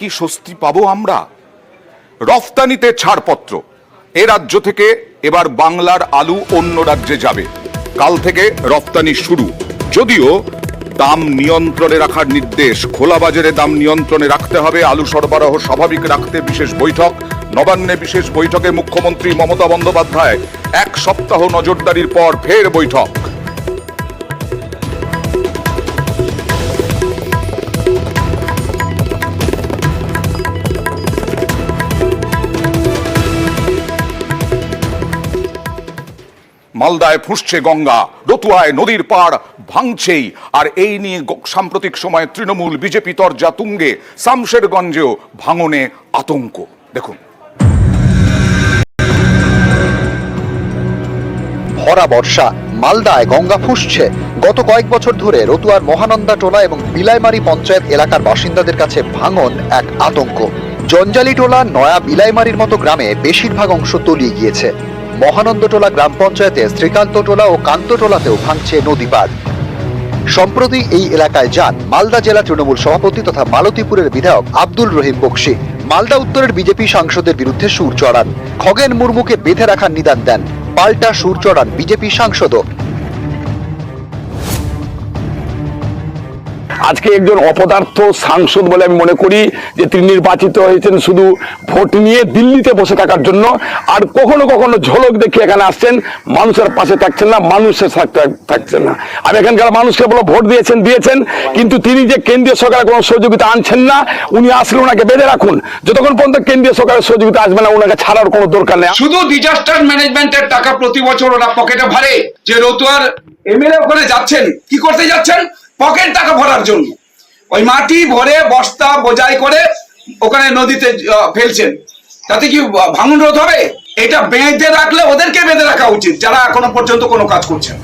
কি স্বস্তি পাবো আমরা? রফতানিতে ছাড়পত্র, এ রাজ্য থেকে এবার বাংলার আলু অন্য রাজ্যে যাবে। কাল থেকে রফতানি শুরু। যদিও দাম নিয়ন্ত্রণে রাখার নির্দেশ, খোলা বাজারে দাম নিয়ন্ত্রণে রাখতে হবে, আলু সরবরাহ স্বাভাবিক রাখতে বিশেষ বৈঠক। নবান্নে বিশেষ বৈঠকে মুখ্যমন্ত্রী মমতা বন্দ্যোপাধ্যায়। 1 সপ্তাহ নজরদারির পর ফের বৈঠক। মালদায় ফুঁসছে গঙ্গা, রতুয়ায় নদীর পাড় ভাঙছেই। আর এই নিয়ে সাম্প্রতিক সময়ে তৃণমূল বিজেপি তরজা তুঙ্গে। শামশেরগঞ্জেও ভাঙনে আতঙ্ক। দেখুন। ভরা বর্ষা, মালদায় গঙ্গা ফুঁসছে। গত কয়েক বছর ধরে রতুয়ার মহানন্দা টোলা এবং বিলাইমারি পঞ্চায়েত এলাকার বাসিন্দাদের কাছে ভাঙন এক আতঙ্ক। জঞ্জালি টোলা, নয়া বিলাইমারির মতো গ্রামে বেশিরভাগ অংশ তলিয়ে গিয়েছে। মহানন্দটোলা গ্রাম পঞ্চায়েতে শ্রীকান্তটোলা ও কান্তটোলাতেও ভাঙছে নদী পাড়। সম্প্রতি এই এলাকায় যান মালদা জেলা তৃণমূল সভাপতি তথা মালতীপুরের বিধায়ক আব্দুল রহিম বক্সি। মালদা উত্তরের বিজেপি সাংসদের বিরুদ্ধে সুর চড়ান। খগেন মুর্মুকে বেঁধে রাখার নিদান দেন। পাল্টা সুর চড়ান বিজেপি সাংসদও। আজকে একজন অপদার্থ সাংসদ বলে আমি মনে করি যে তিনি নির্বাচিত হয়েছেন শুধু ভোট নিয়ে দিল্লিতে বসে থাকার জন্য। আর কখনো কখনো ঝলক দেখিয়ে এখানে আসছেন, মানুষের পাশে থাকছেন না, মানুষের সাথে থাকছেন না। আমি এখানকার মানুষকে বলে ভোট দিয়েছেন, কিন্তু তিনি যে কেন্দ্রীয় সরকারের কোনো সহযোগিতা আনছেন না। উনি আসলে ওনাকে বেঁধে রাখুন, যতক্ষণ পর্যন্ত কেন্দ্রীয় সরকারের সহযোগিতা আসবে না ওনাকে ছাড়ার কোনো দরকার নেই। শুধু ডিজাস্টার ম্যানেজমেন্টের টাকা প্রতি বছর ওরা পকেটে ভরে। যে রতুয়ার এমএলএ ওখানে যাচ্ছেন, কি করতে যাচ্ছেন? পকেট টাকা ভরার জন্য। ওই মাটি ভরে বস্তা বোঝাই করে ওখানে নদীতে ফেলছেন। তাতে কি ভাঙন রোধ হবে? এটা বেঁধে রাখলে ওদেরকে বেঁধে রাখা উচিত যারা এখনো পর্যন্ত কোনো কাজ করছেন।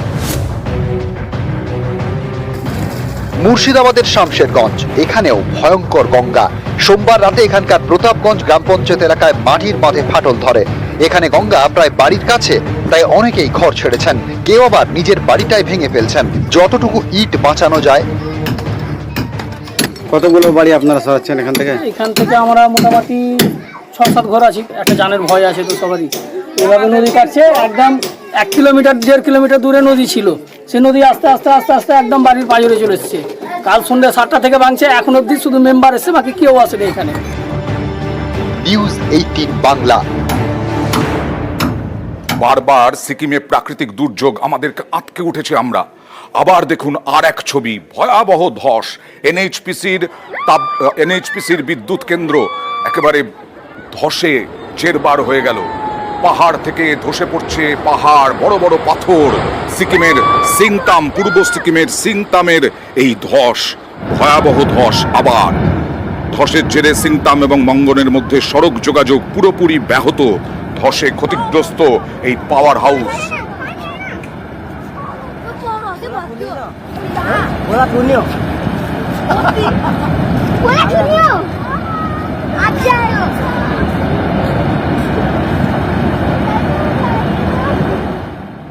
মুর্শিদাবাদের শামশেরগঞ্জ, এখানেও ভয়ঙ্কর গঙ্গা। সোমবার রাতে এখানকার প্রতাপগঞ্জ গ্রাম পঞ্চায়েত এলাকায় মাটির বাঁধে ফাটল ধরে। এখানে গঙ্গা প্রায় বাড়ির কাছে, তাই অনেকেই ঘর ছেড়েছেন, কেউ আবার নিজের বাড়িটাই ভেঙে ফেলছেন। যতটুকু ইট বাঁচানো যায়। কতগুলো বাড়ি আপনারা সরাচ্ছেন এখান থেকে? এখান থেকে আমরা মোটামুটি 6-7 ঘর আছি। একটা জানের ভয় আছে তো সবারই। এভাবে নদী কাটছে, একদম 1 কিলোমিটার 1.5 কিলোমিটার দূরে নদী ছিল, সে নদী আস্তে আস্তে আস্তে আস্তে একদম বাড়ির পাজরে চলে এসছে। কাল সন্ধ্যে 7টা থেকে ভাঙছে, এখন অব্দি শুধু মেম্বার এসছে, বাকি কেউ আসেনি এখানে। নিউজ 18 বাংলা। বারবার সিকিমে প্রাকৃতিক দুর্যোগ আমাদেরকে আটকে উঠেছে। আমরা আবার দেখুন আর এক ছবি, ভয়াবহ ধস। এনএইচপিসির বিদ্যুৎ কেন্দ্র একেবারে ধসে জেরবার হয়ে গেল। পাহাড় থেকে ধসে পড়ছে পাহাড়, বড় বড় পাথর। সিকিমের সিংতাম, পূর্ব সিকিমের সিংতামের এই ধস, ভয়াবহ ধস। আবার ধসের জেরে সিংতাম এবং মঙ্গনের মধ্যে সড়ক যোগাযোগ পুরোপুরি ব্যাহত। ধসে ক্ষতিগ্রস্ত এই পাওয়ার হাউস। Hola, Junior.